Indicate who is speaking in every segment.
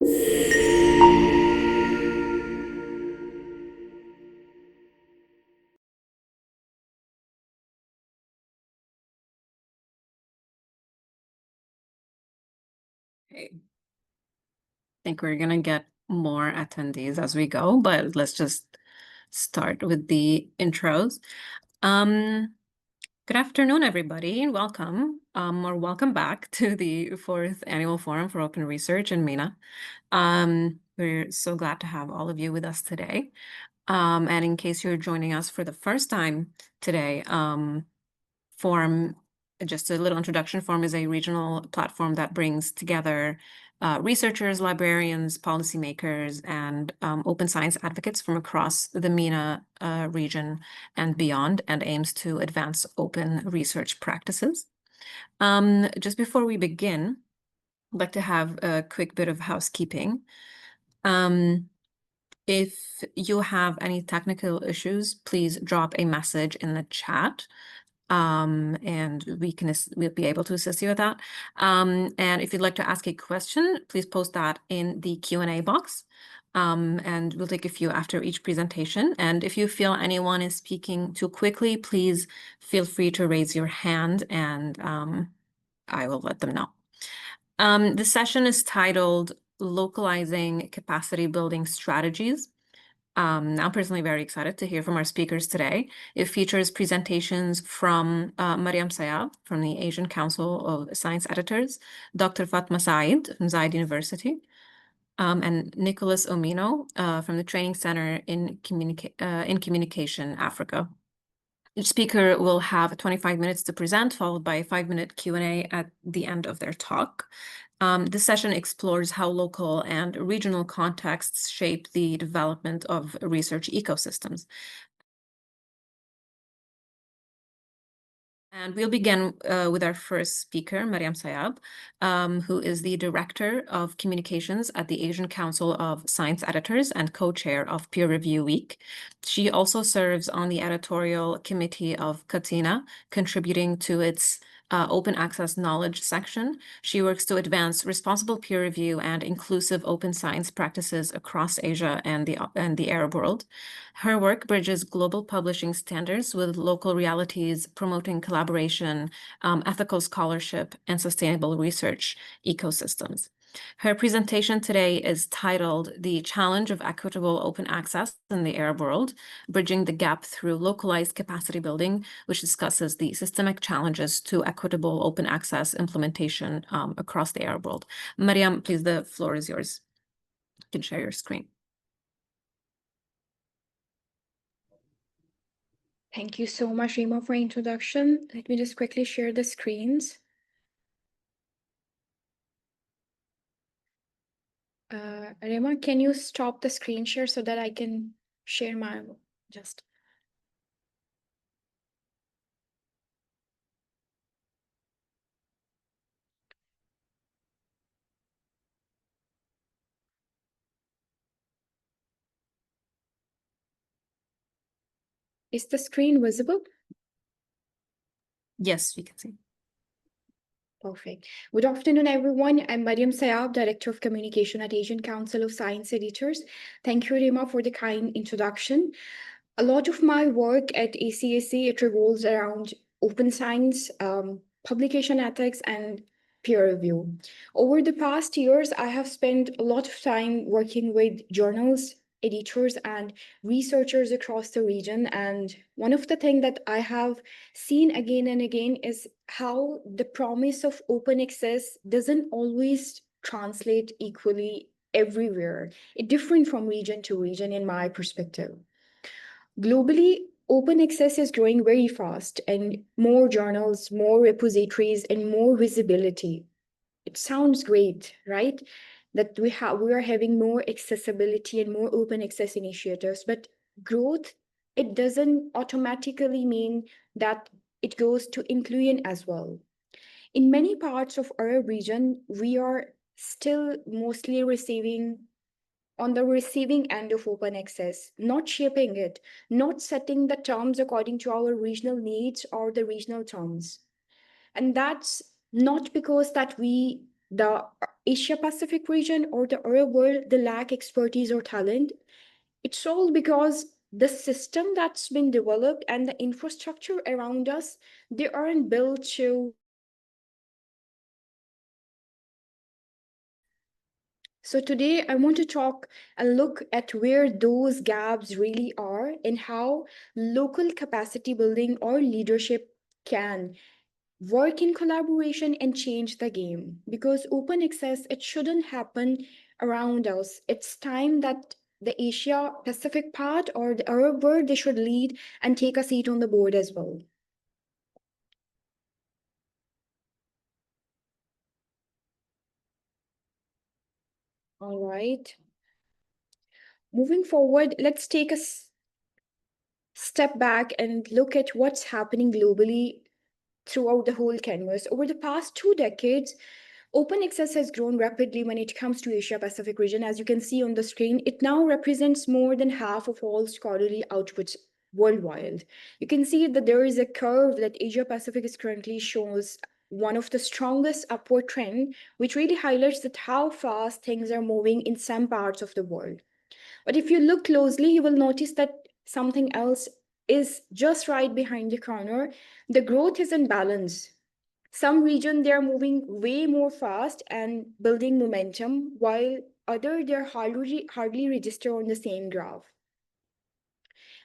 Speaker 1: Okay. I think we're gonna get more attendees as we go, but let's just start with the intros. Good afternoon, everybody, and welcome, or welcome back to the 4th Annual Forum for Open Research in MENA. We're so glad to have all of you with us today. And in case you're joining us for the first time today, Forum, just a little introduction, Forum is a regional platform that brings together researchers, librarians, policymakers, and open science advocates from across the MENA region and beyond, and aims to advance open research practices. Just before we begin, I'd like to have a quick bit of housekeeping. If you have any technical issues, please drop a message in the chat. And we'll be able to assist you with that. And if you'd like to ask a question, please post that in the Q&A box. And we'll take a few after each presentation. And if you feel anyone is speaking too quickly, please feel free to raise your hand and I will let them know. The session is titled Localizing Capacity Building Strategies. I'm personally very excited to hear from our speakers today. It features presentations from Mariam Sayab from the Asian Council of Science Editors, Dr. Fatma Saeed from Zayed University, and Nicholas Omino from the Training Center in Communication, Africa. Each speaker will have 25 minutes to present, followed by a 5-minute Q&A at the end of their talk. This session explores how local and regional contexts shape the development of research ecosystems. And we'll begin with our first speaker, Mariam Sayab, who is the Director of Communications at the Asian Council of Science Editors and co-chair of Peer Review Week. She also serves on the editorial committee of Katina, contributing to its open access knowledge section. She works to advance responsible peer review and inclusive open science practices across Asia and the Arab world. Her work bridges global publishing standards with local realities, promoting collaboration, ethical scholarship, and sustainable research ecosystems. Her presentation today is titled The Challenge of Equitable Open Access in the Arab World, Bridging the Gap Through Localized Capacity Building, which discusses the systemic challenges to equitable open access implementation across the Arab world. Mariam, please, the floor is yours. You can share your screen.
Speaker 2: Thank you so much, Rima, for introduction. Let me just quickly share the screens. Rima, can you stop the screen share so that I can share my just. Is the screen visible?
Speaker 1: Yes, we can see.
Speaker 2: Perfect. Good afternoon, everyone. I'm Mariam Sayab, Director of Communication at Asian Council of Science Editors. Thank you, Rima, for the kind introduction. A lot of my work at ACSC, it revolves around open science, publication ethics, and peer review. Over the past years, I have spent a lot of time working with journals, editors, and researchers across the region. And one of the things that I have seen again and again is how the promise of open access doesn't always translate equally everywhere. It's different from region to region in my perspective. Globally, open access is growing very fast, and more journals, more repositories, and more visibility. It sounds great, right? That we are having more accessibility and more open access initiatives, but growth, it doesn't automatically mean that it goes to inclusion as well. In many parts of our region, we are still mostly on the receiving end of open access, not shaping it, not setting the terms according to our regional needs or the regional terms. And that's not because that we the Asia Pacific region or the Arab world, they lack expertise or talent. It's all because the system that's been developed and the infrastructure around us, they aren't built to. So today I want to talk and look at where those gaps really are and how local capacity building or leadership can work in collaboration and change the game. Because open access, it shouldn't happen around us. It's time that the Asia Pacific part or the Arab world, they should lead and take a seat on the board as well. All right. Moving forward, let's take a step back and look at what's happening globally throughout the whole canvas. Over the past 2 decades, open access has grown rapidly when it comes to Asia Pacific region. As you can see on the screen, it now represents more than half of all scholarly outputs worldwide. You can see that there is a curve that Asia Pacific is currently shows one of the strongest upward trend, which really highlights that how fast things are moving in some parts of the world. But if you look closely, you will notice that something else is just right behind the corner. The growth is in balance. Some region they are moving way more fast and building momentum, while other they're hardly register on the same graph.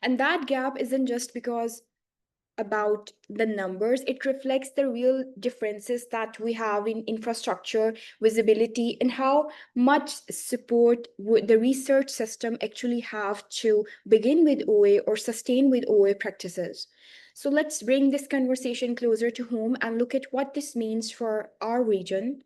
Speaker 2: And that gap isn't just because about the numbers, it reflects the real differences that we have in infrastructure, visibility, and how much support would the research system actually have to begin with OA or sustain with OA practices. So let's bring this conversation closer to home and look at what this means for our region.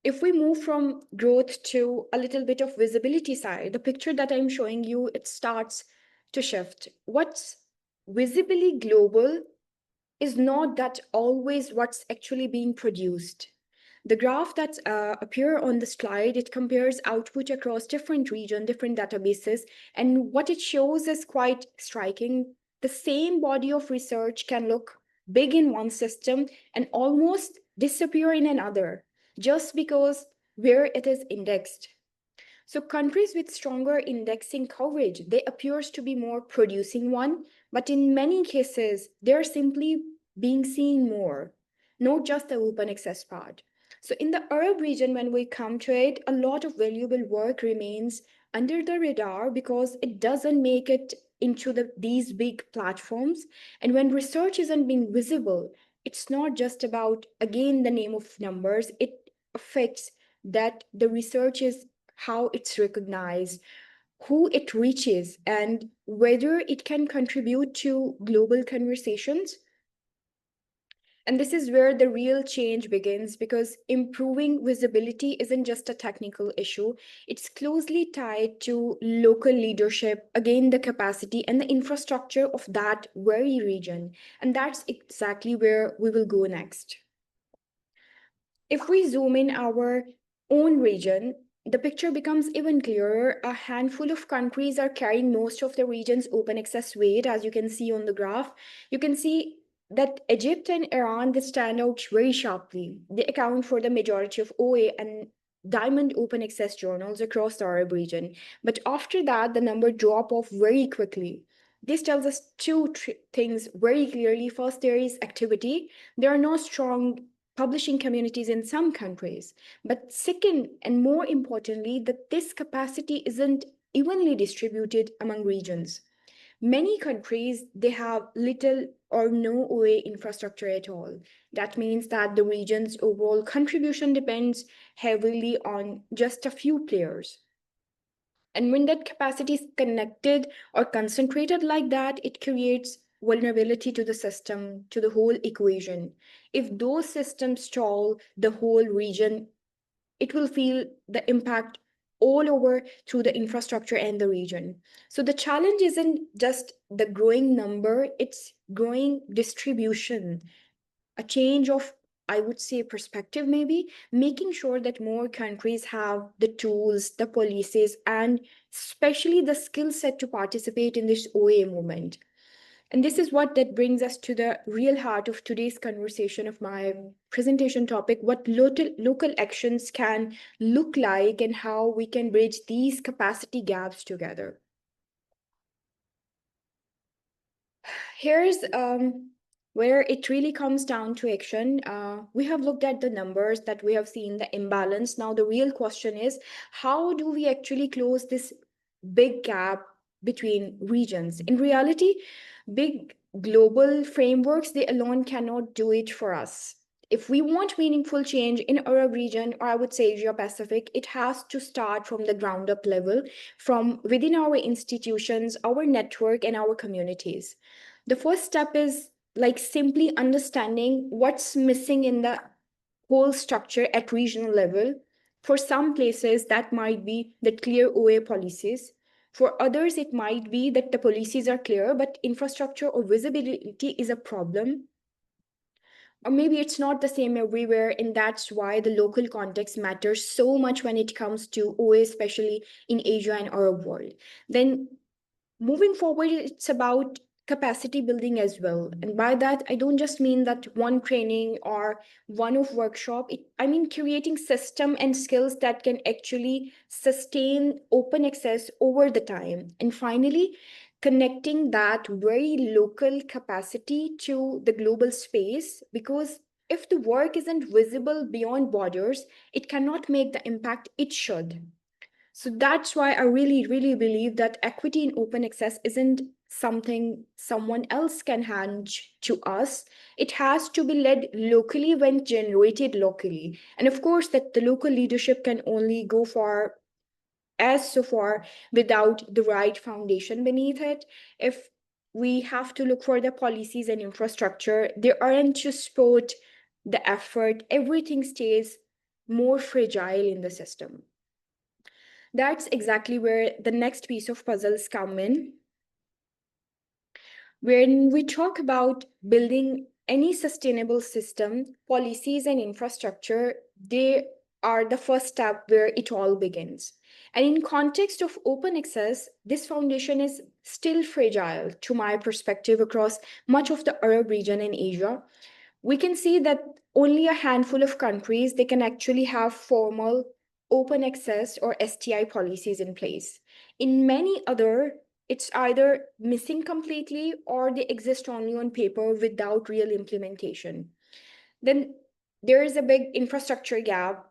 Speaker 2: If we move from growth to a little bit of visibility side, the picture that I'm showing you, it starts to shift. What's visibly global is not that always what's actually being produced. The graph that appear on the slide, it compares output across different regions, different databases, and what it shows is quite striking. The same body of research can look big in one system and almost disappear in another, just because where it is indexed. So countries with stronger indexing coverage, they appears to be more producing one, but in many cases, they're simply being seen more, not just the open access part. So in the Arab region, when we come to it, a lot of valuable work remains under the radar because it doesn't make it into these big platforms. And when research isn't being visible, it's not just about, again, the name of numbers, it affects that the research is how it's recognized, who it reaches, and whether it can contribute to global conversations. And this is where the real change begins because improving visibility isn't just a technical issue, it's closely tied to local leadership, again, the capacity and the infrastructure of that very region. And that's exactly where we will go next. If we zoom in our own region, the picture becomes even clearer. A handful of countries are carrying most of the region's open access weight, as you can see on the graph. You can see that Egypt and Iran, they stand out very sharply. They account for the majority of OA and diamond open access journals across the Arab region. But after that, the number drop off very quickly. This tells us two things very clearly. First, there is activity. There are no strong publishing communities in some countries. But second, and more importantly, that this capacity isn't evenly distributed among regions. Many countries, they have little or no OA infrastructure at all. That means that the region's overall contribution depends heavily on just a few players. And when that capacity is connected or concentrated like that, it creates vulnerability to the system, to the whole equation. If those systems stall the whole region, it will feel the impact all over through the infrastructure and the region. So the challenge isn't just the growing number, it's growing distribution, a change of, I would say, perspective, maybe making sure that more countries have the tools, the policies, and especially the skill set to participate in this OA movement. And this is what that brings us to the real heart of today's conversation of my presentation topic, what local actions can look like and how we can bridge these capacity gaps together. Here's where it really comes down to action. We have looked at the numbers, that we have seen the imbalance. Now, the real question is, how do we actually close this big gap between regions? In reality, big global frameworks, they alone cannot do it for us. If we want meaningful change in our region, or I would say Asia Pacific, it has to start from the ground up level, from within our institutions, our network, and our communities. The first step is like simply understanding what's missing in the whole structure at regional level. For some places, that might be the clear OA policies. For others, it might be that the policies are clear, but infrastructure or visibility is a problem. Or maybe it's not the same everywhere, and that's why the local context matters so much when it comes to OA, especially in Asia and Arab world. Then moving forward, it's about capacity building as well. And by that, I don't just mean that one training or one of workshop. I mean creating system and skills that can actually sustain open access over the time. And finally, connecting that very local capacity to the global space, because if the work isn't visible beyond borders, it cannot make the impact it should. So that's why I really, really believe that equity in open access isn't something someone else can hand to us. It has to be led locally when generated locally. And of course, that the local leadership can only go far as so far without the right foundation beneath it. If we have to look for the policies and infrastructure, they aren't just support the effort, everything stays more fragile in the system. That's exactly where the next piece of puzzles come in. When we talk about building any sustainable system, policies and infrastructure, they are the first step where it all begins. And in context of open access, this foundation is still fragile to my perspective across much of the Arab region and Asia. We can see that only a handful of countries, they can actually have formal open access or STI policies in place. In many other, it's either missing completely or they exist only on paper without real implementation. Then there is a big infrastructure gap.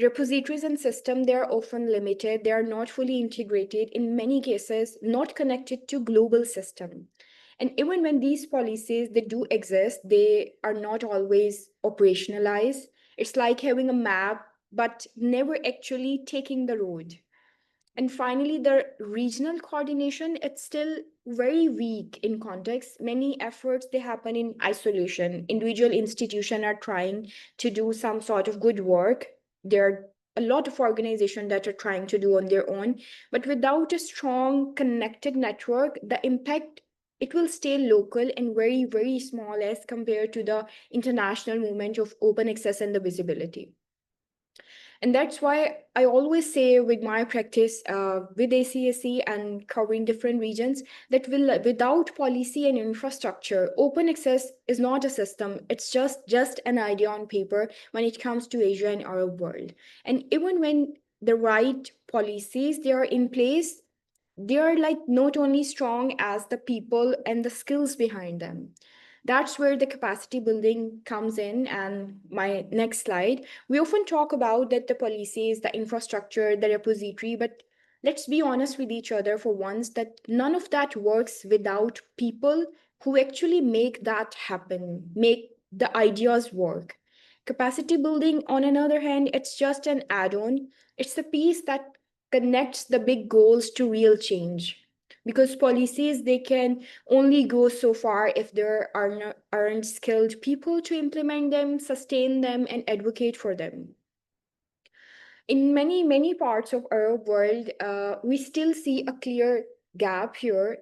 Speaker 2: Repositories and systems, they are often limited, they are not fully integrated, in many cases not connected to global system. And even when these policies they do exist, they are not always operationalized. It's like having a map but never actually taking the road. And finally, the regional coordination, it's still very weak in context. Many efforts, they happen in isolation. Individual institutions are trying to do some sort of good work. There are a lot of organizations that are trying to do on their own, but without a strong connected network, the impact, it will stay local and very, very small as compared to the international movement of open access and the visibility. And that's why I always say with my practice with ACSC and covering different regions that without policy and infrastructure, open access is not a system. It's just an idea on paper when it comes to Asia and Arab world. And even when the right policies they are in place, they are like not only strong as the people and the skills behind them. That's where the capacity building comes in. And my next slide, we often talk about that the policies, the infrastructure, the repository, but let's be honest with each other for once that none of that works without people who actually make that happen, make the ideas work. Capacity building, on another hand, it's just an add-on. It's the piece that connects the big goals to real change, because policies they can only go so far if there are aren't skilled people to implement them, sustain them, and advocate for them. In many parts of our world, we still see a clear gap here.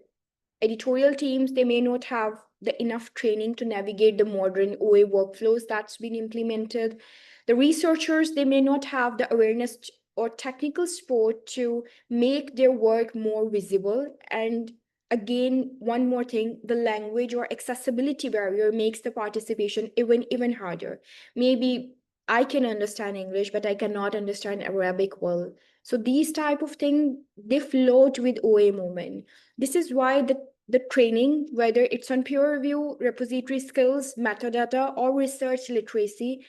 Speaker 2: Editorial teams they may not have the enough training to navigate the modern OA workflows that's been implemented. The researchers they may not have the awareness or technical support to make their work more visible. And again, one more thing, the language or accessibility barrier makes the participation even harder. Maybe I can understand English, but I cannot understand Arabic well. So these type of things, they float with OA movement. This is why the training, whether it's on peer review, repository skills, metadata, or research literacy,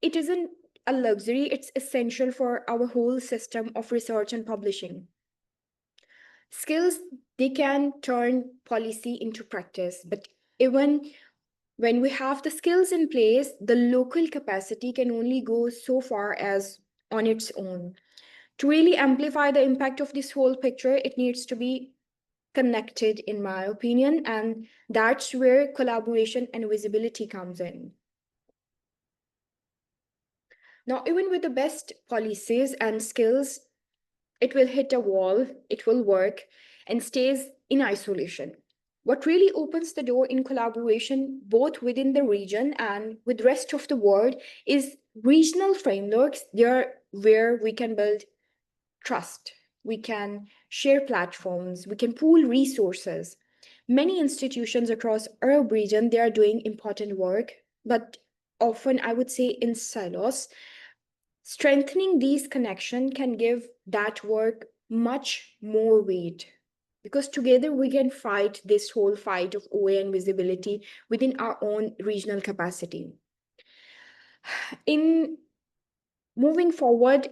Speaker 2: it isn't a luxury, it's essential for our whole system of research and publishing. Skills, they can turn policy into practice, but even when we have the skills in place, the local capacity can only go so far as on its own. To really amplify the impact of this whole picture, it needs to be connected, in my opinion, and that's where collaboration and visibility comes in. Now, even with the best policies and skills, it will hit a wall, it will work, and stays in isolation. What really opens the door in collaboration, both within the region and with rest of the world, is regional frameworks. There where we can build trust, we can share platforms, we can pool resources. Many institutions across Arab region, they are doing important work, but often I would say in silos. Strengthening these connections can give that work much more weight because together we can fight this whole fight of OA and visibility within our own regional capacity. In moving forward,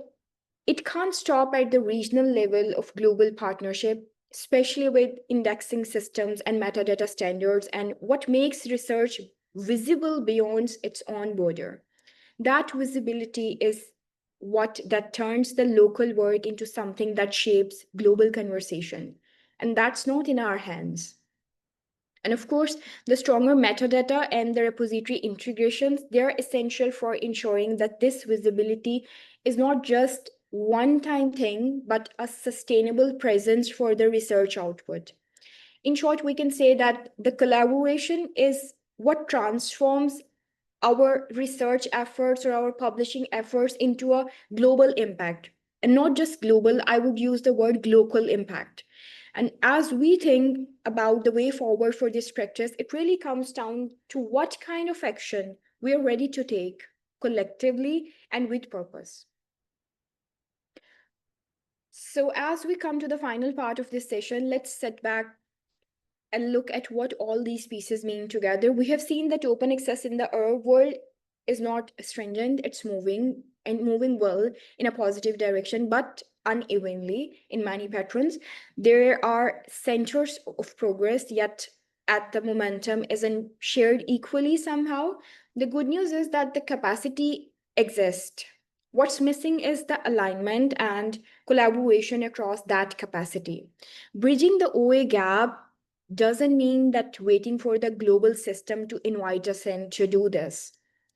Speaker 2: it can't stop at the regional level of global partnership, especially with indexing systems and metadata standards, and what makes research visible beyond its own border. That visibility is what that turns the local work into something that shapes global conversation. And that's not in our hands. And of course, the stronger metadata and the repository integrations, they're essential for ensuring that this visibility is not just one-time thing, but a sustainable presence for the research output. In short, we can say that the collaboration is what transforms our research efforts or our publishing efforts into a global impact. And not just global, I would use the word local impact. And as we think about the way forward for this practice, it really comes down to what kind of action we are ready to take collectively and with purpose. So as we come to the final part of this session, let's sit back and look at what all these pieces mean together. We have seen that open access in the Arab world is not stringent, it's moving and moving well in a positive direction, but unevenly in many patrons. There are centers of progress, yet at the momentum isn't shared equally somehow. The good news is that the capacity exists. What's missing is the alignment and collaboration across that capacity. Bridging the OA gap doesn't mean that waiting for the global system to invite us in to do this.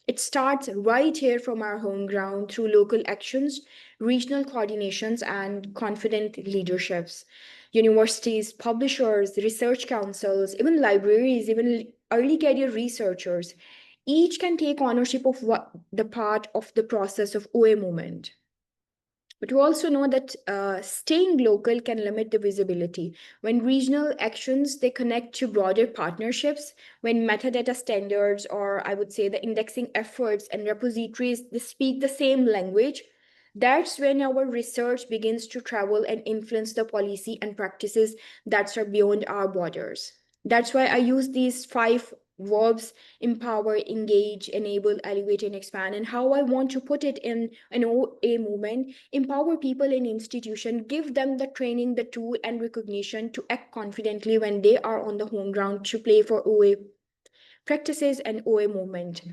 Speaker 2: It starts right here from our home ground through local actions, regional coordinations, and confident leaderships. Universities, publishers, research councils, even libraries, even early career researchers, each can take ownership of what the part of the process of OA movement. But we also know that staying local can limit the visibility. When regional actions, they connect to broader partnerships, when metadata standards, or I would say the indexing efforts and repositories, they speak the same language, that's when our research begins to travel and influence the policy and practices that are beyond our borders. That's why I use these 5 verbs: empower, engage, enable, elevate, and expand. And how I want to put it in an OA movement: empower people in institution, give them the training, the tool, and recognition to act confidently when they are on the home ground to play for OA practices and OA movement.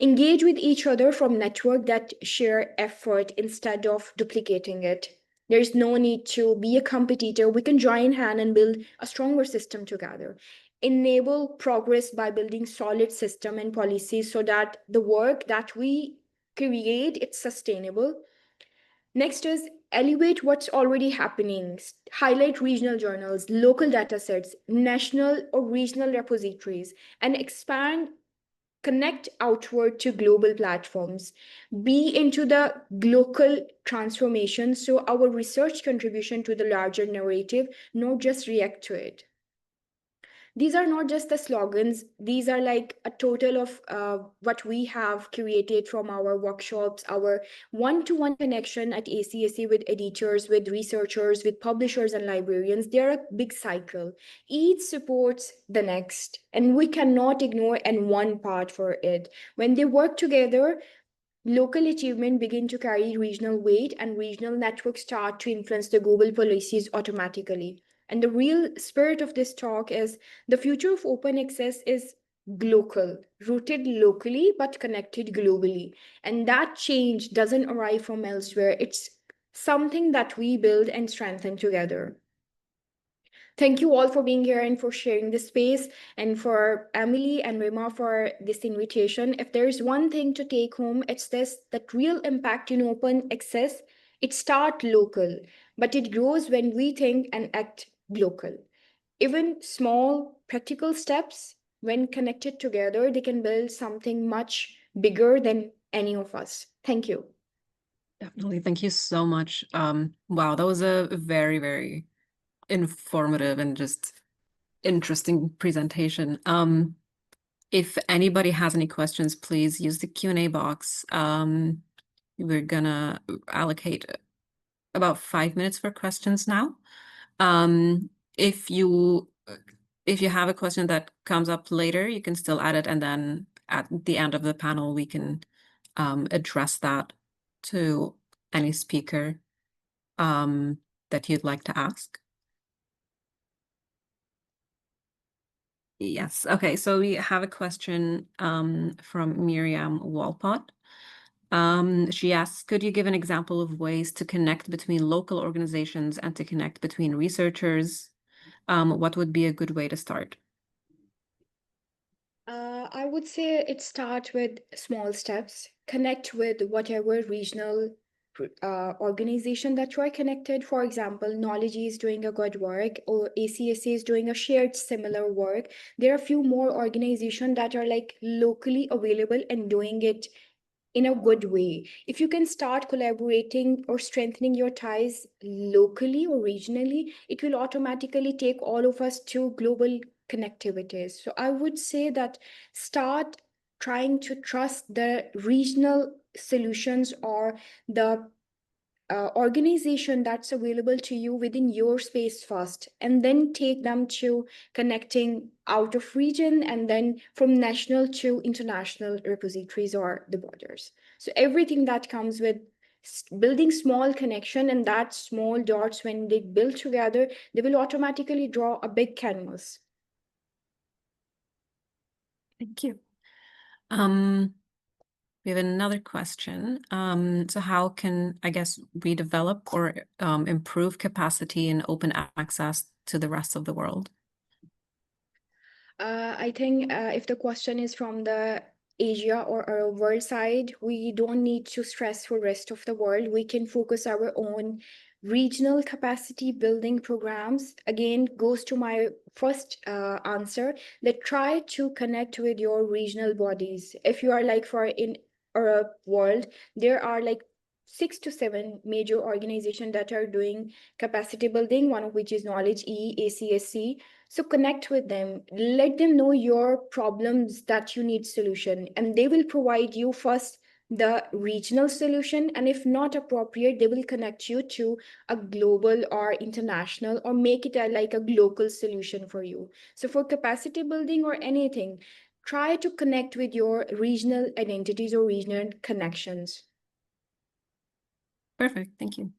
Speaker 2: Engage with each other from network that share effort instead of duplicating it. There's no need to be a competitor. We can join hand and build a stronger system together. Enable progress by building solid system and policies so that the work that we create, it's sustainable. Next is elevate what's already happening. Highlight regional journals, local data sets, national or regional repositories, and expand, connect outward to global platforms. Be into the local transformation so our research contribution to the larger narrative, not just react to it. these are not just the slogans, these are like a total of what we have created from our workshops, our one-to-one connection at ACSC with editors, with researchers, with publishers and librarians. They're a big cycle. Each supports the next, and we cannot ignore any one part for it. When they work together, local achievement begin to carry regional weight, and regional networks start to influence the global policies automatically. And the real spirit of this talk is the future of open access is local, rooted locally but connected globally. And that change doesn't arrive from elsewhere. It's something that we build and strengthen together. Thank you all for being here and for sharing this space, and for Emily and Rima for this invitation. If there's one thing to take home, it's this: that real impact in open access, it starts local, but it grows when we think and act local. Even small practical steps, when connected together, they can build something much bigger than any of us. Thank you.
Speaker 1: Definitely. Thank you so much. Wow, that was a very, very informative and just interesting presentation. If anybody has any questions, please use the Q&A box. We're gonna allocate about 5 minutes for questions now. If you have a question that comes up later, you can still add it, and then at the end of the panel, we can address that to any speaker that you'd like to ask. Yes. Okay. So we have a question from Miriam Walpott. She asks, could you give an example of ways to connect between local organizations and to connect between researchers? What would be a good way to start?
Speaker 2: I would say it starts with small steps. Connect with whatever regional organization that you are connected. For example, Knowledge is doing a good work, or ACSA is doing a shared similar work. There are a few more organizations that are like locally available and doing it in a good way. If you can start collaborating or strengthening your ties locally or regionally, it will automatically take all of us to global connectivities. So I would say that start trying to trust the regional solutions or the organization that's available to you within your space first, and then take them to connecting out of region, and then from national to international repositories or the borders. So everything that comes with building small connection, and that small dots, when they build together, they will automatically draw a big canvas.
Speaker 1: Thank you. We have another question. So how can, I guess, we develop or improve capacity and open access to the rest of the world?
Speaker 2: I think if the question is from the Asia or world side, we don't need to stress for rest of the world. We can focus our own regional capacity building programs. Again, goes to my first answer, that try to connect with your regional bodies. If you are like for in a world, there are like 6 to 7 major organizations that are doing capacity building, one of which is Knowledge ACSC. So connect with them, let them know your problems that you need solution, and they will provide you first the regional solution. And if not appropriate, they will connect you to a global or international, or make it like a local solution for you. So for capacity building or anything, try to connect with your regional identities or regional connections.
Speaker 1: Perfect. Thank you.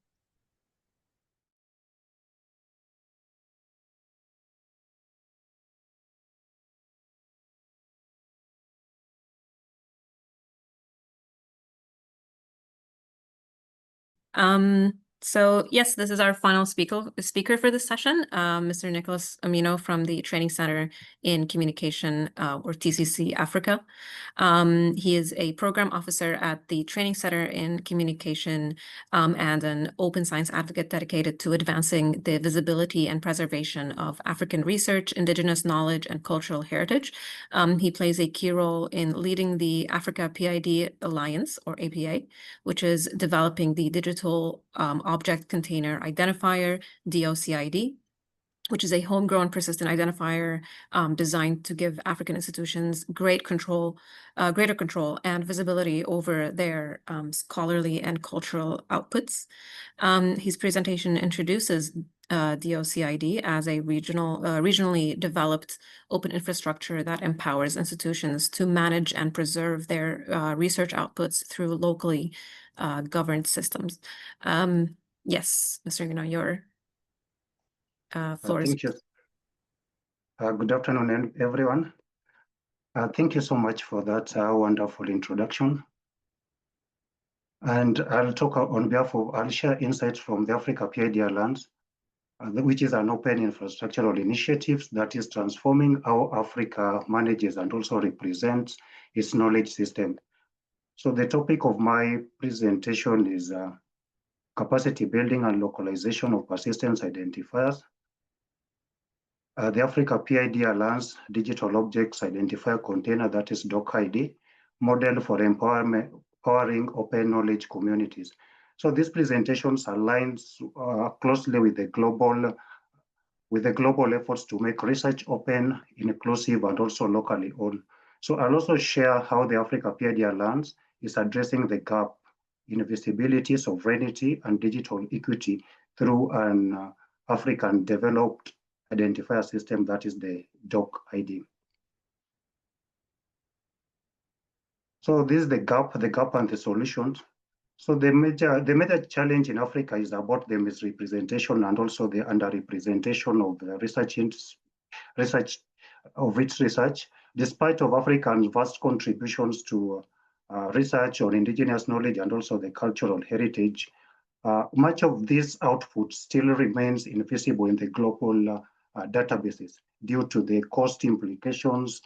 Speaker 1: So yes, this is our final speaker for this session, Mr. Nicholas Amino from the Training Center in Communication, or TCC Africa. He is a program officer at the Training Center in Communication, and an open science advocate dedicated to advancing the visibility and preservation of African research, indigenous knowledge, and cultural heritage. He plays a key role in leading the Africa PID Alliance, or APA, which is developing the digital object container identifier, DOCID, which is a homegrown persistent identifier designed to give African institutions greater control and visibility over their scholarly and cultural outputs. His presentation introduces DOCID as a regionally developed open infrastructure that empowers institutions to manage and preserve their research outputs through locally governed systems. Yes, Mr. Yuna, your floor is.
Speaker 3: Thank you. Good afternoon, everyone. Thank you so much for that wonderful introduction. And I'll talk on behalf of, I'll share insights from the Africa PID Alliance, which is an open infrastructural initiative that is transforming how Africa manages and also represents its knowledge system. So the topic of my presentation is capacity building and localization of persistence identifiers. The Africa PID Alliance Digital Objects Identifier Container, that is DOCID, model for empowering open knowledge communities. So this presentation aligns closely with the global efforts to make research open, inclusive, and also locally owned. So I'll also share how the Africa PID Alliance is addressing the gap in visibility, sovereignty, and digital equity through an African developed identifier system, that is the DOCID. So this is the gap and the solutions. So the major challenge in Africa is about the misrepresentation and also the underrepresentation of the research. Despite of Africa's vast contributions to research on indigenous knowledge and also the cultural heritage, much of this output still remains invisible in the global databases due to the cost implications,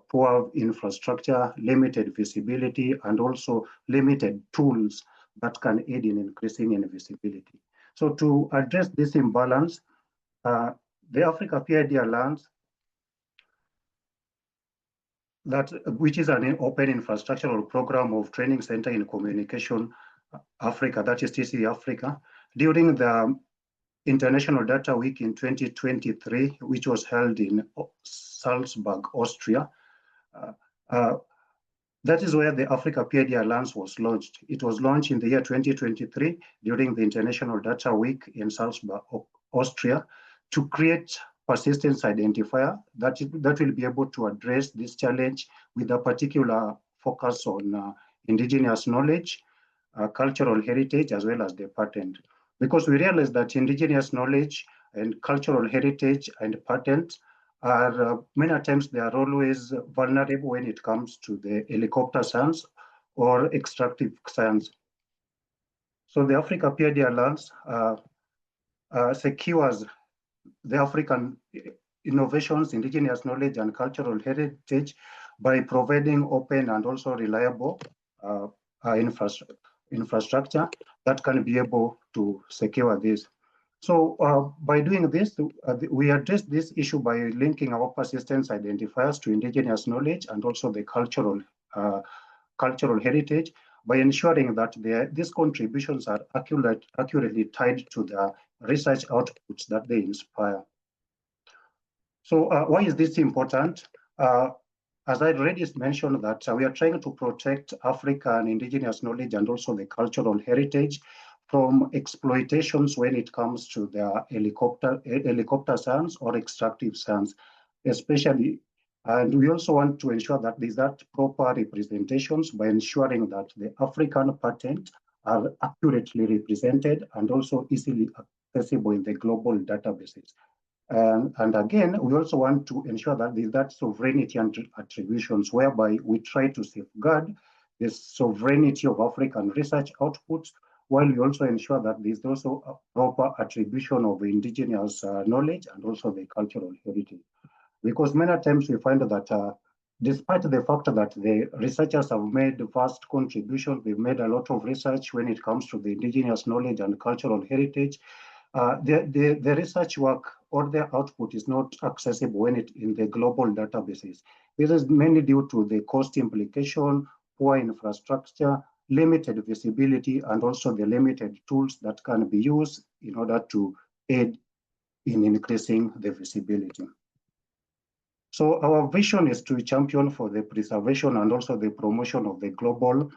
Speaker 3: poor infrastructure, limited visibility, and also limited tools that can aid in increasing invisibility. So to address this imbalance, the Africa PID Alliance, which is an open infrastructural program of Training Center in Communication Africa, that is TC Africa, during the International Data Week in 2023, which was held in Salzburg, Austria. That is where the Africa PID Alliance was launched. It was launched in the year 2023 during the International Data Week in Salzburg, Austria, to create persistence identifier that will be able to address this challenge with a particular focus on indigenous knowledge, cultural heritage, as well as the patent. Because we realize that indigenous knowledge and cultural heritage and patents are many times they are always vulnerable when it comes to the helicopter science or extractive science. So the Africa PID Alliance secures the African innovations, indigenous knowledge, and cultural heritage by providing open and also reliable infrastructure that can be able to secure this. So by doing this, we address this issue by linking our persistence identifiers to indigenous knowledge and also the cultural heritage by ensuring that these contributions are accurately tied to the research outputs that they inspire. So why is this important? As I already mentioned, that we are trying to protect African indigenous knowledge and also the cultural heritage from exploitations when it comes to the helicopter science or extractive science, especially. And we also want to ensure that there's that proper representations by ensuring that the African patent are accurately represented and also easily accessible in the global databases. And again, we also want to ensure that there's that sovereignty and attributions, whereby we try to safeguard the sovereignty of African research outputs, while we also ensure that there's also a proper attribution of indigenous knowledge and also the cultural heritage. Because many times we find that despite the fact that the researchers have made vast contributions, they've made a lot of research when it comes to the indigenous knowledge and cultural heritage, the research work or their output is not accessible when in the global databases. This is mainly due to the cost implication, poor infrastructure, limited visibility, and also the limited tools that can be used in order to aid in increasing the visibility. So our vision is to champion for the preservation and also the promotion of the global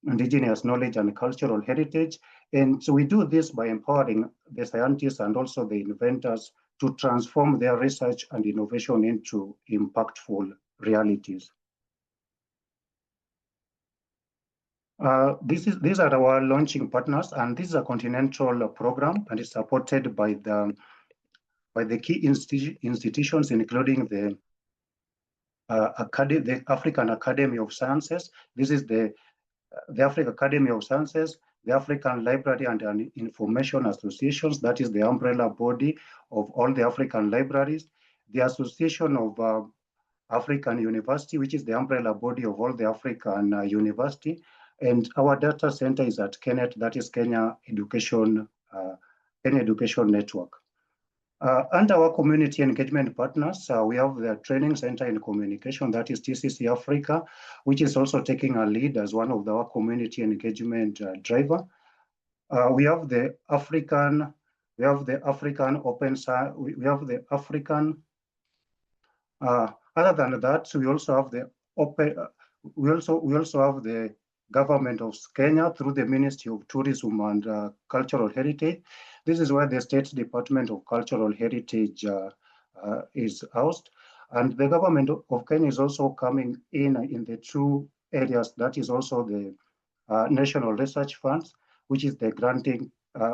Speaker 3: indigenous knowledge and cultural heritage. And so we do this by empowering the scientists and also the inventors to transform their research and innovation into impactful realities. These are our launching partners, and this is a continental program, and it's supported by the key institutions, including the African Academy of Sciences. This is the African Academy of Sciences, the African Library and Information Associations, that is the umbrella body of all the African libraries, the Association of African University, which is the umbrella body of all the African university, and our data center is at KENET, that is Kenya Education Network. And our community engagement partners, we have the Training Center in Communication, that is TCC Africa, which is also taking a lead as one of our community engagement driver. We have the African Open Science, we have the African, other than that, we also have the open, we also have the government of Kenya through the Ministry of Tourism and Cultural Heritage. This is where the State Department of Cultural Heritage is housed. And the government of Kenya is also coming in the two areas. That is also the National Research Funds, which is the granting,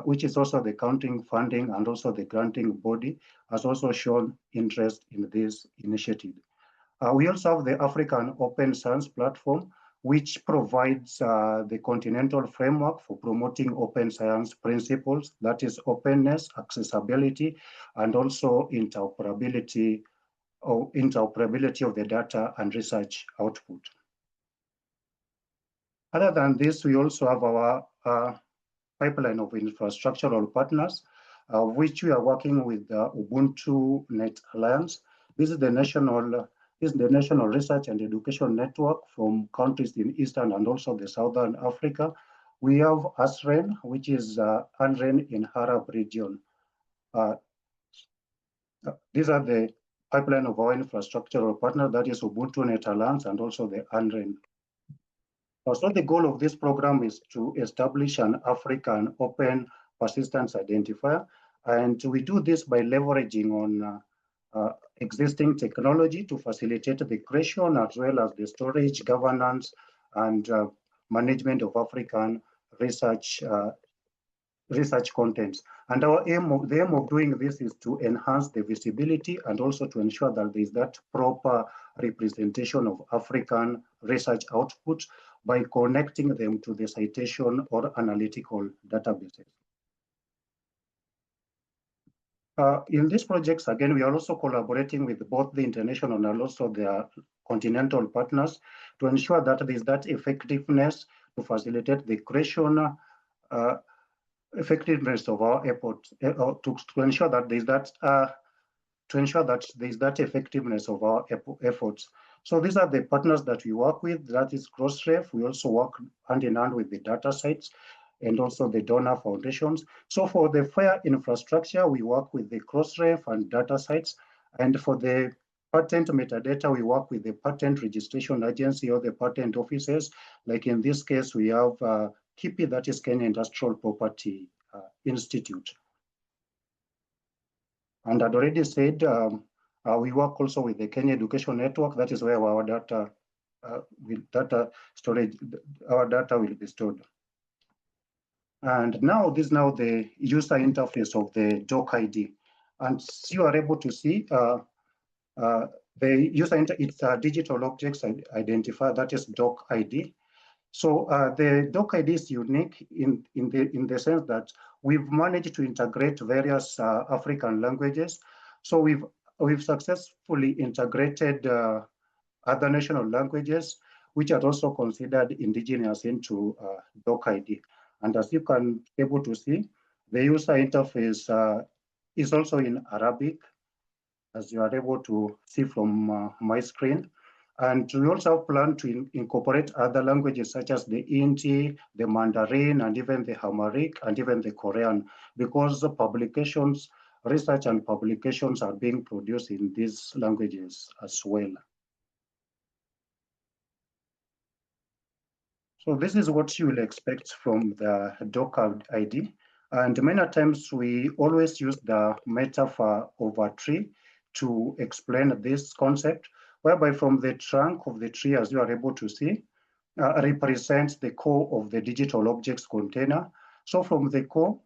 Speaker 3: which is also the counting funding and also the granting body, has also shown interest in this initiative. We also have the African Open Science Platform, which provides the continental framework for promoting open science principles, that is openness, accessibility, and also interoperability of the data and research output. Other than this, we also have our pipeline of infrastructural partners, which we are working with the Ubuntu Net Alliance. This is the National Research and Education Network from countries in Eastern and also the Southern Africa. We have ASREN, which is ANREN in Arab region. These are the pipeline of our infrastructural partner, that is Ubuntu Net Alliance and also the ANREN. So the goal of this program is to establish an African open persistence identifier. And we do this by leveraging on existing technology to facilitate the creation as well as the storage, governance, and management of African research contents. And the aim of doing this is to enhance the visibility and also to ensure that there is that proper representation of African research output by connecting them to the citation or analytical databases. In these projects, again, we are also collaborating with both the international and also the continental partners to ensure that there is that effectiveness to facilitate the creation, effectiveness of our efforts, to ensure that there is that effectiveness of our efforts. So these are the partners that we work with. That is Crossref. We also work hand in hand with the data sites and also the donor foundations. So for the FAIR infrastructure, we work with the Crossref and data sites. And for the patent metadata, we work with the Patent Registration Agency or the patent offices. Like in this case, we have KIPI, that is Kenya Industrial Property Institute. And I'd already said, we work also with the Kenya Education Network. That is where our data storage, our data will be stored. And now this is now the user interface of the doc ID. And you are able to see the user it's a digital objects identifier, that is doc ID. So the doc ID is unique in the sense that we've managed to integrate various African languages. So we've successfully integrated other national languages, which are also considered indigenous into doc ID. And as you can be able to see, the user interface is also in Arabic, as you are able to see from my screen. And we also plan to incorporate other languages such as the Hindi, the Mandarin, and even the Amharic, and even the Korean, because the publications research and publications are being produced in these languages as well. So this is what you will expect from the doc ID. And many times we always use the metaphor of a tree to explain this concept, whereby from the trunk of the tree, as you are able to see, represents the core of the digital objects container. So from the core,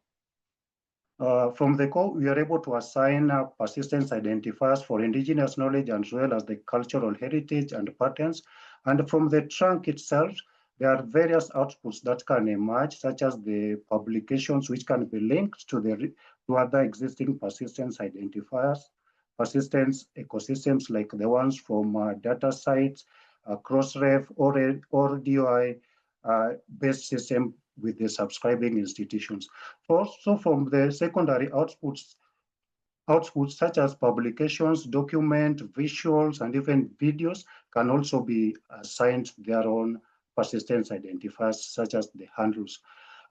Speaker 3: we are able to assign persistence identifiers for indigenous knowledge as well as the cultural heritage and patterns. And from the trunk itself, there are various outputs that can emerge, such as the publications, which can be linked to other existing persistence identifiers, persistence ecosystems like the ones from data sites, Crossref, or DOI-based system with the subscribing institutions. Also from the secondary outputs such as publications, document, visuals, and even videos can also be assigned their own persistence identifiers, such as the handles.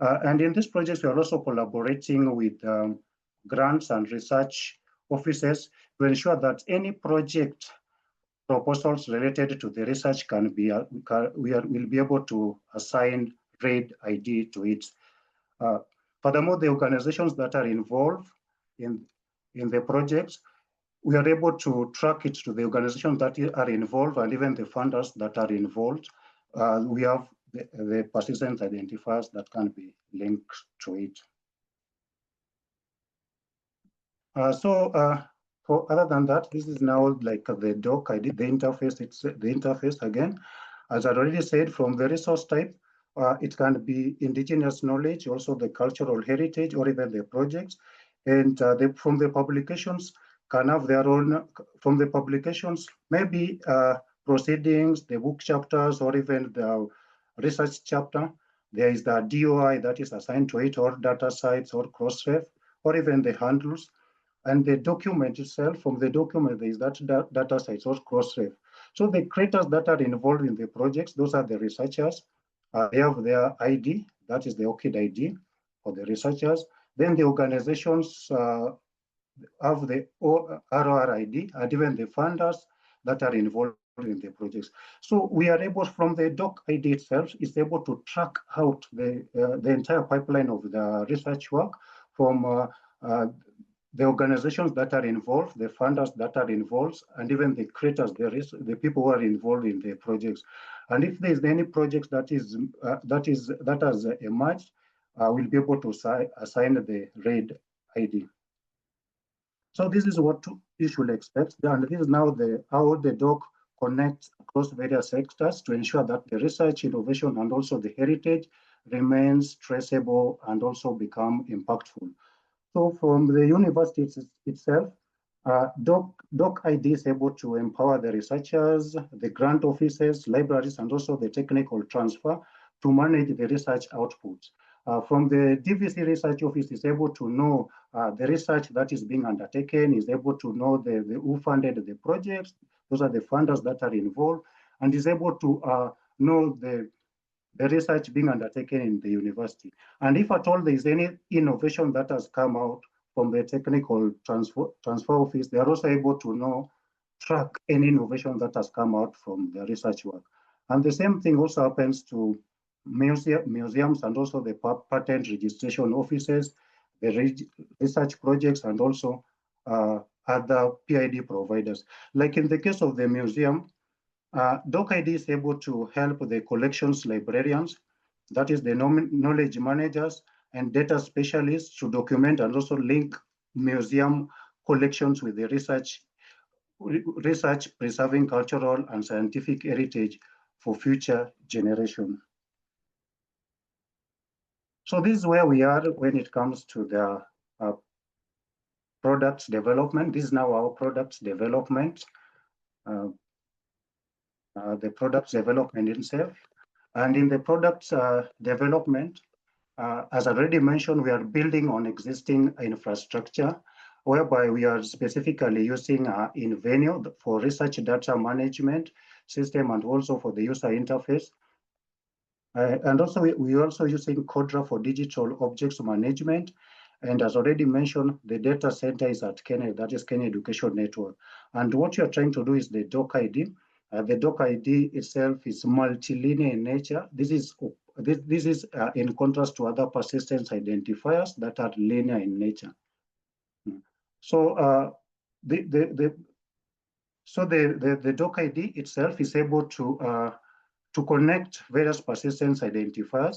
Speaker 3: And in this project, we are also collaborating with grants and research offices to ensure that any project proposals related to the research will be able to assign RAID ID to it. Furthermore, the organizations that are involved in the projects, we are able to track it to the organizations that are involved and even the funders that are involved. We have the persistence identifiers that can be linked to it. Other than that, this is now like the doc ID, the interface. It's the interface again. As I already said, from the resource type, it can be indigenous knowledge, also the cultural heritage, or even the projects. And from the publications, can have their own, from the publications, maybe proceedings, the book chapters, or even the research chapter. There is the DOI that is assigned to it, or data sites, or Crossref, or even the handles. And the document itself, from the document, there is that data sites or Crossref. So the creators that are involved in the projects, those are the researchers. They have their ID, that is the OCID ID for the researchers. Then the organizations have the ROR ID, and even the funders that are involved in the projects. So we are able, from the doc ID itself, is able to track out the entire pipeline of the research work from the organizations that are involved, the funders that are involved, and even the creators, the people who are involved in the projects. And if there is any project that has emerged, we'll be able to assign the RAID ID. So this is what you should expect, and this is now how the doc connects across various sectors to ensure that the research, innovation, and also the heritage remains traceable and also become impactful. So from the university itself, doc ID is able to empower the researchers, the grant offices, libraries, and also the technical transfer to manage the research outputs. From the DVC research office is able to know the research that is being undertaken, is able to know who funded the projects, those are the funders that are involved, and is able to know the research being undertaken in the university. And if at all there is any innovation that has come out from the technical transfer office, they are also able to track any innovation that has come out from the research work. And the same thing also happens to museums and also the patent registration offices, the research projects, and also other PID providers. Like in the case of the museum, Doc ID is able to help the collections librarians, that is the knowledge managers and data specialists, to document and also link museum collections with the research preserving cultural and scientific heritage for future generations. So this is where we are when it comes to the products development. This is now our products development. The products development itself. And in the products development, as I already mentioned, we are building on existing infrastructure, whereby we are specifically using Invenio for research data management system and also for the user interface. And also we are also using Codra for digital objects management. And as already mentioned, the data center is at Kenya, that is Kenya Education Network. And what you're trying to do is the doc ID. The doc ID itself is multilinear in nature. This is in contrast to other persistence identifiers that are linear in nature. So the doc ID itself is able to connect various persistence identifiers,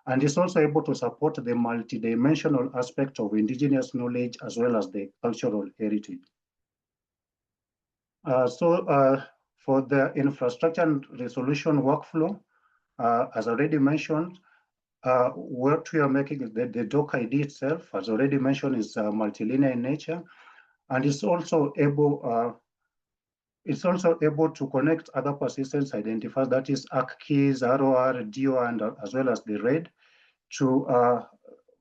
Speaker 3: and is also able to support the multidimensional aspect of indigenous knowledge as well as the cultural heritage. For the infrastructure and resolution workflow, as already mentioned, what we are making, the doc ID itself, as already mentioned, is multilinear in nature, and is also able to connect other persistence identifiers, that is ARC keys, ROR, DOR, and as well as the RAID, to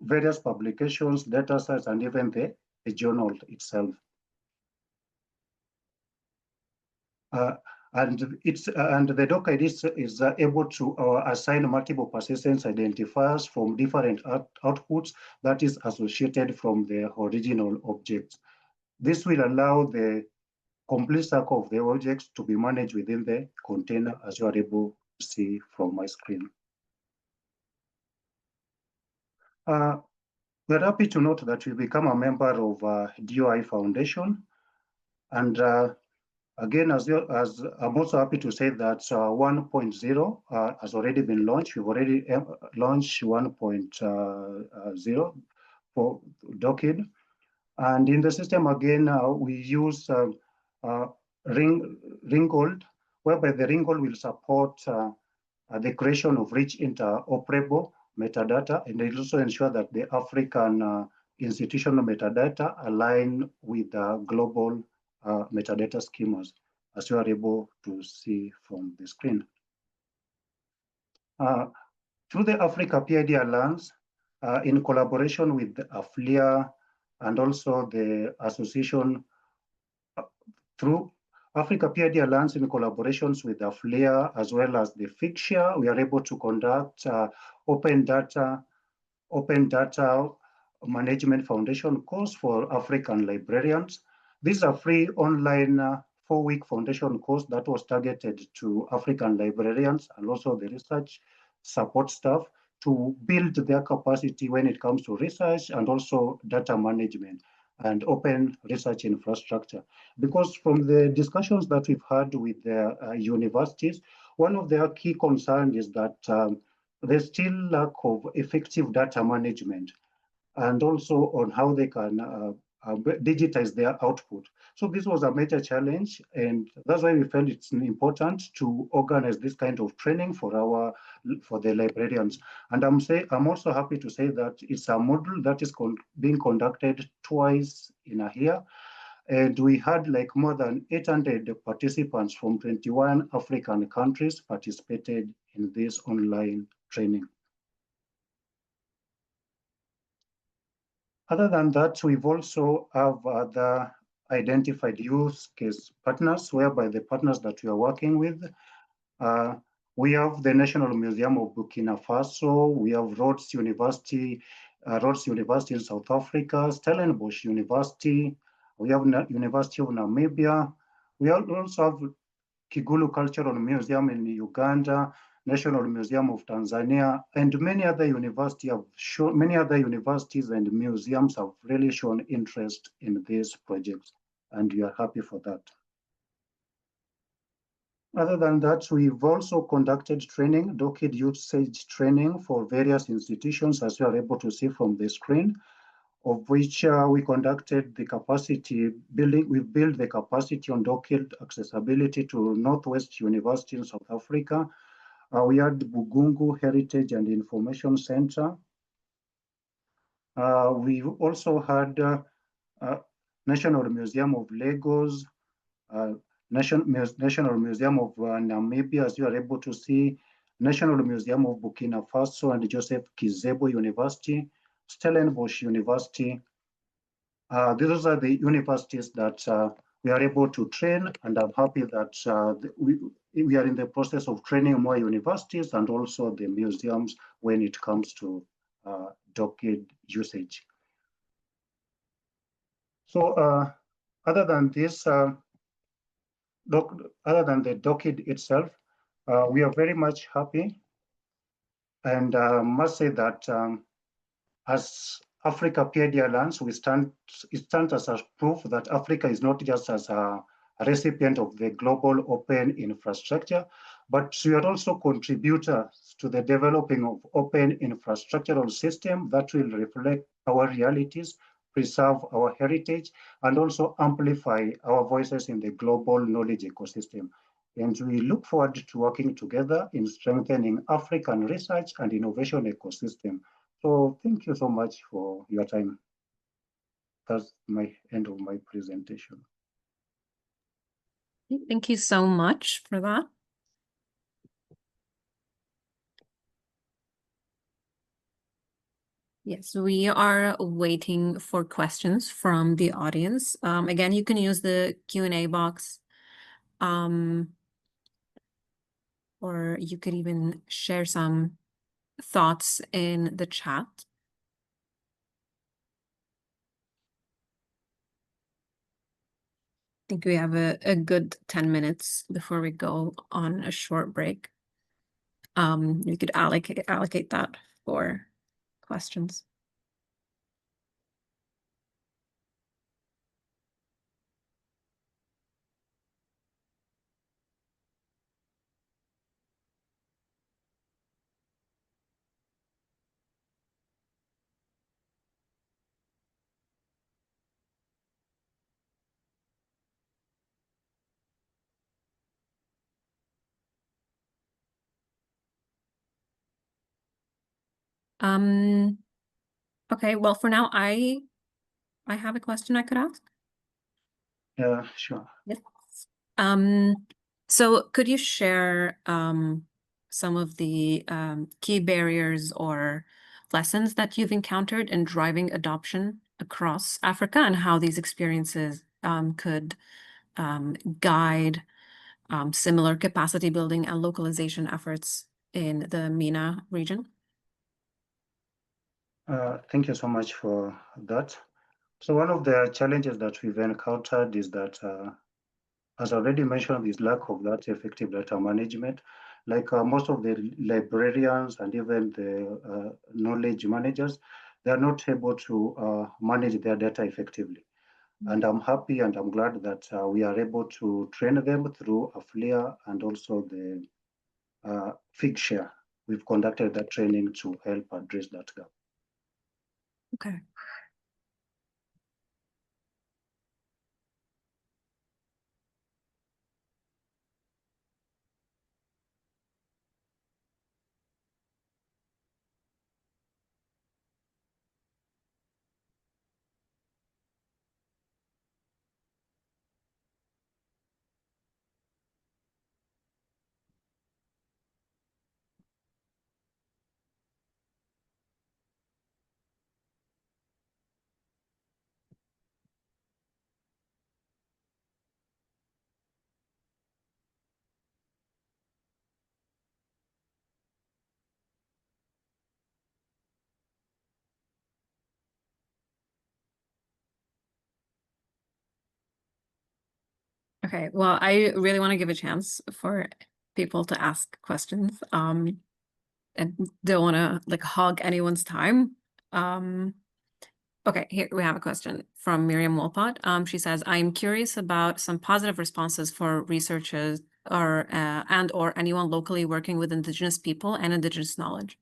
Speaker 3: various publications, data sets, and even the journal itself. And the doc ID is able to assign multiple persistence identifiers from different outputs that is associated from the original objects. This will allow the complete circle of the objects to be managed within the container, as you are able to see from my screen. We're happy to note that we become a member of DOI Foundation, and again, I'm also happy to say that 1.0 has already been launched. We've already launched 1.0 for DOCID. And in the system, again, we use Ringgold, whereby the Ringgold will support the creation of rich interoperable metadata, and it also ensure that the African institutional metadata align with the global metadata schemas, as you are able to see from the screen. Through the Africa PID Alliance, in collaboration with AFLIA and also the association, through Africa PID Alliance in collaborations with AFLIA as well as the FICSHARE, we are able to conduct open data management foundation course for African librarians. This is a free online 4-week foundation course that was targeted to African librarians and also the research support staff to build their capacity when it comes to research and also data management and open research infrastructure. Because from the discussions that we've had with the universities, one of their key concerns is that there's still lack of effective data management and also on how they can digitize their output. So this was a major challenge, and that's why we felt it's important to organize this kind of training for the librarians. And I'm also happy to say that it's a model that is being conducted twice in a year, and we had like more than 800 participants from 21 African countries participated in this online training. Other than that, we've also have other identified use case partners, whereby the partners that we are working with, we have the National Museum of Burkina Faso, we have Rhodes University in South Africa, Stellenbosch University, we have University of Namibia, we also have Kigulu Cultural Museum in Uganda, National Museum of Tanzania, and many other universities and museums have really shown interest in these projects, and we are happy for that. Other than that, we've also conducted training, DOCID usage training for various institutions, as you are able to see from the screen, of which we conducted the capacity building. We built the capacity on DOCID accessibility to Northwest University in South Africa. We had Bugungu Heritage and Information Center. We also had National Museum of Lagos, National Museum of Namibia, as you are able to see, National Museum of Burkina Faso and Joseph Kizebo University, Stellenbosch University. These are the universities that we are able to train, and I'm happy that we are in the process of training more universities and also the museums when it comes to DOCID usage. So other than this, other than the docket itself, we are very much happy, and must say that as Africa PID Alliance, it stands as a proof that Africa is not just as a recipient of the global open infrastructure, but we are also contributors to the developing of open infrastructural system that will reflect our realities, preserve our heritage, and also amplify our voices in the global knowledge ecosystem. And we look forward to working together in strengthening African research and innovation ecosystem. So thank you so much for your time. That's my end of my presentation.
Speaker 1: Thank you so much for that. Yes, we are waiting for questions from the audience. Again, you can use the Q&A box, or you could even share some thoughts in the chat. I think we have a good 10 minutes before we go on a short break. You could allocate that for questions. Okay, well, for now, I have a question I could ask.
Speaker 3: Yeah, sure.
Speaker 1: Yes. So could you share some of the key barriers or lessons that you've encountered in driving adoption across Africa, and how these experiences could guide similar capacity building and localization efforts in the MENA region?
Speaker 3: Thank you so much for that. So one of the challenges that we've encountered is that, as already mentioned, is lack of that effective data management. Like most of the librarians and even the knowledge managers, they are not able to manage their data effectively. And I'm happy and I'm glad that we are able to train them through AFLIA and also the Figshare. We've conducted that training to help address that gap.
Speaker 1: Okay. Okay, well, I really want to give a chance for people to ask questions. And don't want to like hog anyone's time. Okay, here we have a question from Miriam Wolpott. She says, I'm curious about some positive responses for researchers or and or anyone locally working with indigenous people and indigenous knowledge.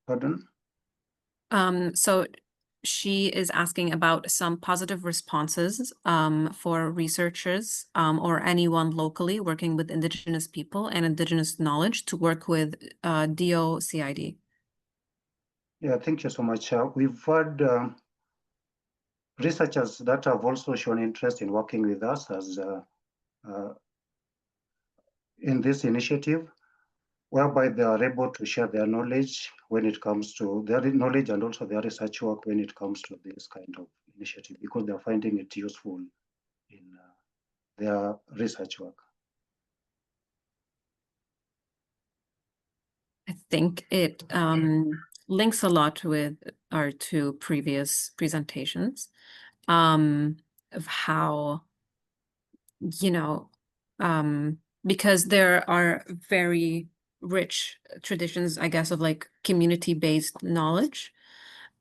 Speaker 3: Pardon?
Speaker 1: So she is asking about some positive responses for researchers or anyone locally working with indigenous people and indigenous knowledge to work with DOCID.
Speaker 3: Yeah, thank you so much. We've had researchers that have also shown interest in working with us as in this initiative, whereby they are able to share their knowledge when it comes to their knowledge and also their research work when it comes to this kind of initiative, because they're finding it useful in their research work.
Speaker 1: I think it links a lot with our two previous presentations, of how, you know, because there are very rich traditions, I guess, of like community-based knowledge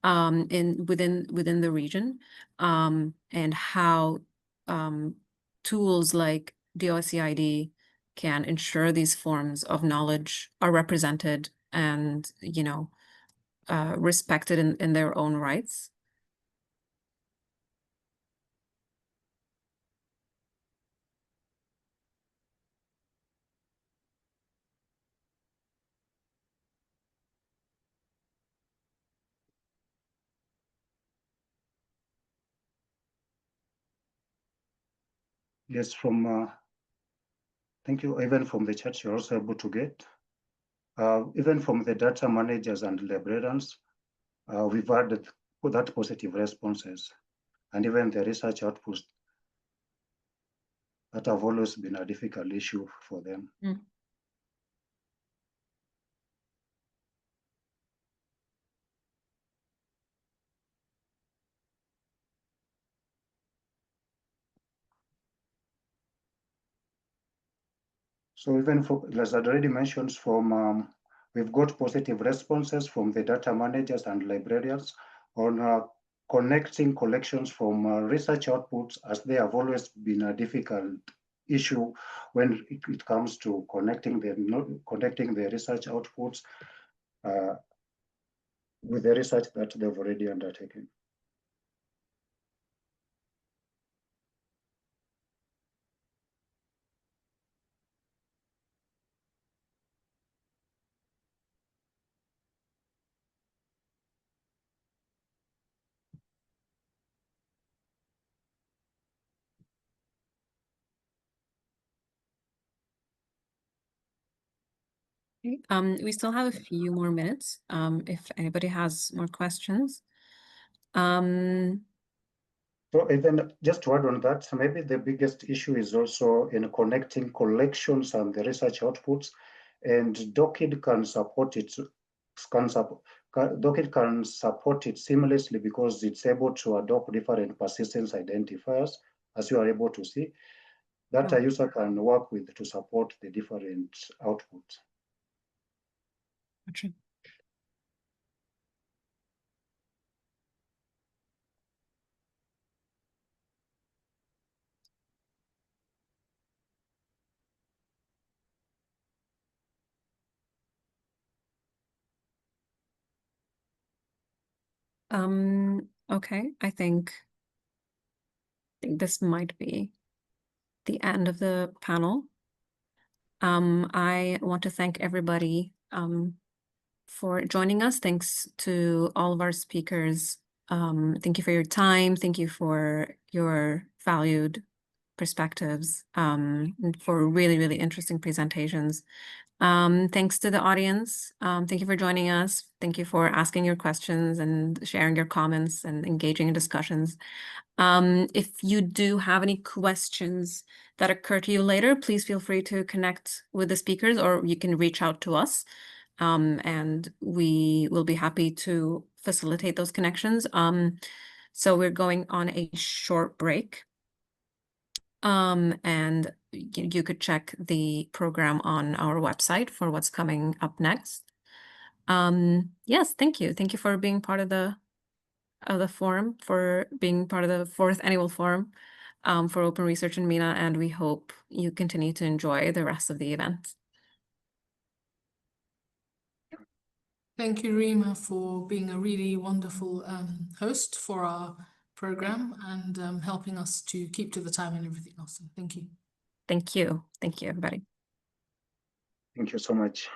Speaker 1: within the region, and how tools like DOSCID can ensure these forms of knowledge are represented and, you know, respected in their own rights.
Speaker 3: Yes, from thank you. Even from the chat, you're also able to get. Even from the data managers and librarians, we've had that positive responses, and even the research outputs that have always been a difficult issue for them.
Speaker 1: Mm.
Speaker 3: So even for, as I already mentioned, from we've got positive responses from the data managers and librarians on connecting collections from research outputs, as they have always been a difficult issue when it comes to connecting the research outputs with the research that they've already undertaken.
Speaker 1: We still have a few more minutes, if anybody has more questions.
Speaker 3: So even just to add on that, maybe the biggest issue is also in connecting collections and the research outputs, and DOCID can support it. DOCID can support it seamlessly because it's able to adopt different persistence identifiers, as you are able to see, that a user can work with to support the different outputs.
Speaker 1: Gotcha. Okay, I think this might be the end of the panel. I want to thank everybody for joining us. Thanks to all of our speakers. Thank you for your time. Thank you for your valued perspectives, and for really, really interesting presentations. Thanks to the audience. Thank you for joining us. Thank you for asking your questions and sharing your comments and engaging in discussions. If you do have any questions that occur to you later, please feel free to connect with the speakers, or you can reach out to us, and we will be happy to facilitate those connections. So we're going on a short break. And you could check the program on our website for what's coming up next. Yes, thank you. Thank you for being part of the forum, for being part of the 4th annual forum for open research in MENA, and we hope you continue to enjoy the rest of the event.
Speaker 4: Thank you, Rima, for being a really wonderful host for our program and helping us to keep to the time and everything else. So thank you.
Speaker 1: Thank you. Thank you, everybody.
Speaker 3: Thank you so much.